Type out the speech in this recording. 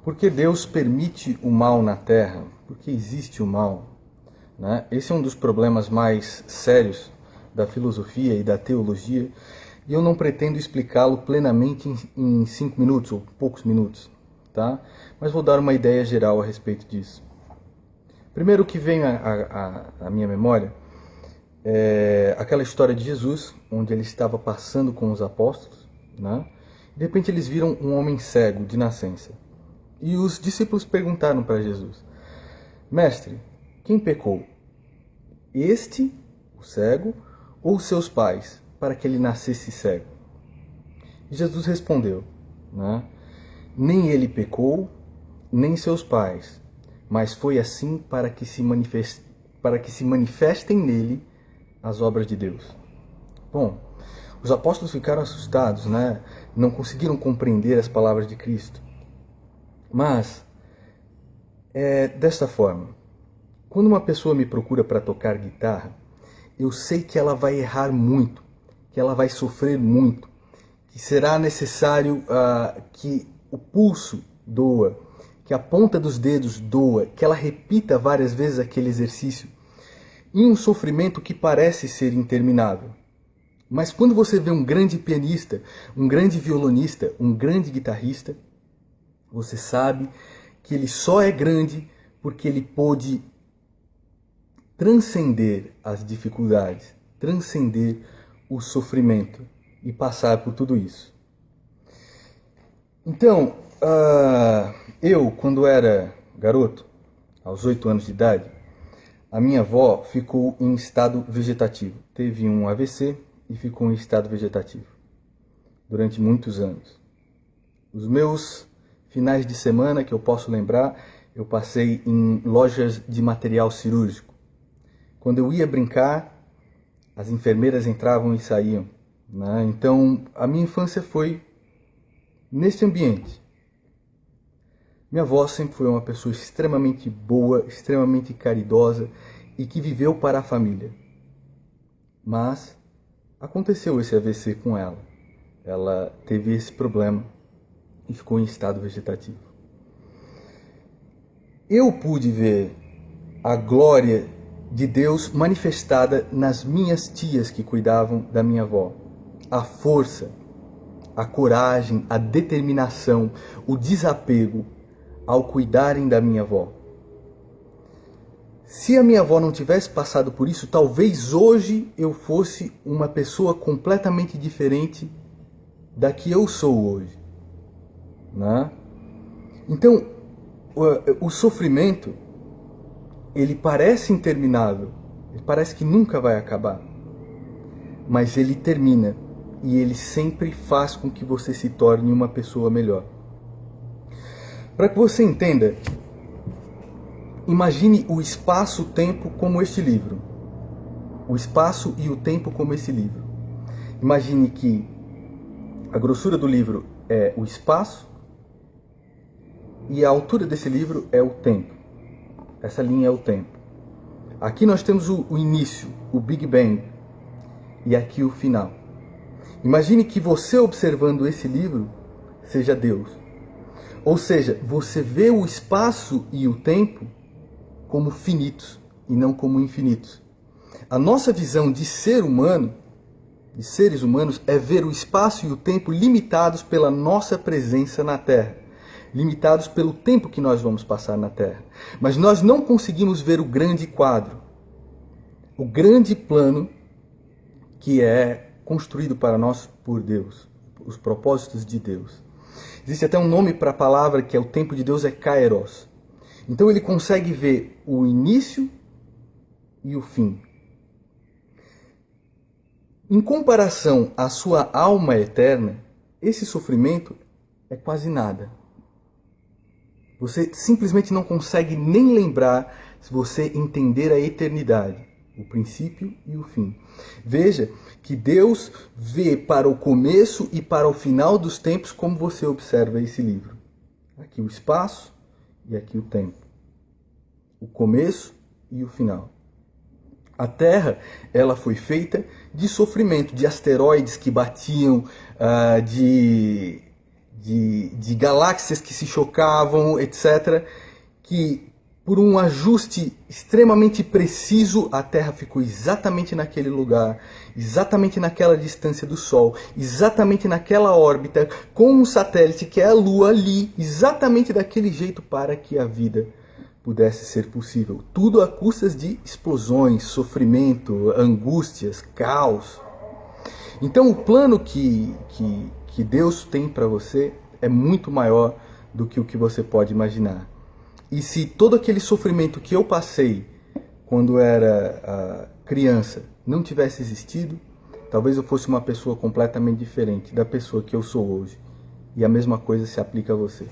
Por que Deus permite o mal na Terra? Por que existe o mal? Né? Esse é um dos problemas mais sérios da filosofia e da teologia, e eu não pretendo explicá-lo plenamente em 5 minutos ou poucos minutos, tá? Mas vou dar uma ideia geral a respeito disso. Primeiro que vem à minha memória é aquela história de Jesus, onde ele estava passando com os apóstolos, né? De repente eles viram um homem cego de nascença. E os discípulos perguntaram para Jesus: Mestre, quem pecou? Este, o cego, ou seus pais, para que ele nascesse cego? E Jesus respondeu, né? Nem ele pecou, nem seus pais, mas foi assim para que se manifestem nele as obras de Deus. Bom, os apóstolos ficaram assustados, né? Não conseguiram compreender as palavras de Cristo. Mas, desta forma, quando uma pessoa me procura para tocar guitarra, eu sei que ela vai errar muito, que ela vai sofrer muito, que será necessário que o pulso doa, que a ponta dos dedos doa, que ela repita várias vezes aquele exercício, em um sofrimento que parece ser interminável. Mas quando você vê um grande pianista, um grande violonista, um grande guitarrista, você sabe que ele só é grande porque ele pôde transcender as dificuldades, transcender o sofrimento e passar por tudo isso. Então, eu, quando era garoto, aos 8 anos de idade, a minha avó ficou em estado vegetativo. Teve um AVC e ficou em estado vegetativo durante muitos anos. Os meus finais de semana, que eu posso lembrar, eu passei em lojas de material cirúrgico. Quando eu ia brincar, as enfermeiras entravam e saíam, né? Então, a minha infância foi nesse ambiente. Minha avó sempre foi uma pessoa extremamente boa, extremamente caridosa e que viveu para a família. Mas aconteceu esse AVC com ela. Ela teve esse problema e ficou em estado vegetativo. Eu pude ver a glória de Deus manifestada nas minhas tias que cuidavam da minha avó. A força, a coragem, a determinação, o desapego ao cuidarem da minha avó. Se a minha avó não tivesse passado por isso, talvez hoje eu fosse uma pessoa completamente diferente da que eu sou hoje, né? Então, o sofrimento, ele parece interminável, ele parece que nunca vai acabar, mas ele termina e ele sempre faz com que você se torne uma pessoa melhor. Para que você entenda, imagine o espaço-tempo como este livro. O espaço e o tempo como esse livro. Imagine que a grossura do livro é o espaço e a altura desse livro é o tempo. Essa linha é o tempo. Aqui nós temos o início, o Big Bang, e aqui o final. Imagine que você observando esse livro seja Deus. Ou seja, você vê o espaço e o tempo como finitos e não como infinitos. A nossa visão de ser humano, de seres humanos, é ver o espaço e o tempo limitados pela nossa presença na Terra, limitados pelo tempo que nós vamos passar na Terra. Mas nós não conseguimos ver o grande quadro, o grande plano que é construído para nós por Deus, os propósitos de Deus. Existe até um nome para a palavra que é o tempo de Deus, é Kairos. Então ele consegue ver o início e o fim. Em comparação à sua alma eterna, esse sofrimento é quase nada. Você simplesmente não consegue nem lembrar se você entender a eternidade, o princípio e o fim. Veja que Deus vê para o começo e para o final dos tempos como você observa esse livro. Aqui o espaço e aqui o tempo. O começo e o final. A Terra, ela foi feita de sofrimento, de asteroides que batiam, de de galáxias que se chocavam, etc., que por um ajuste extremamente preciso, a Terra ficou exatamente naquele lugar, exatamente naquela distância do Sol, exatamente naquela órbita, com um satélite que é a Lua ali, exatamente daquele jeito para que a vida pudesse ser possível. Tudo a custas de explosões, sofrimento, angústias, caos. Então o plano que Deus tem para você é muito maior do que o que você pode imaginar. E se todo aquele sofrimento que eu passei quando era criança não tivesse existido, talvez eu fosse uma pessoa completamente diferente da pessoa que eu sou hoje. E a mesma coisa se aplica a você.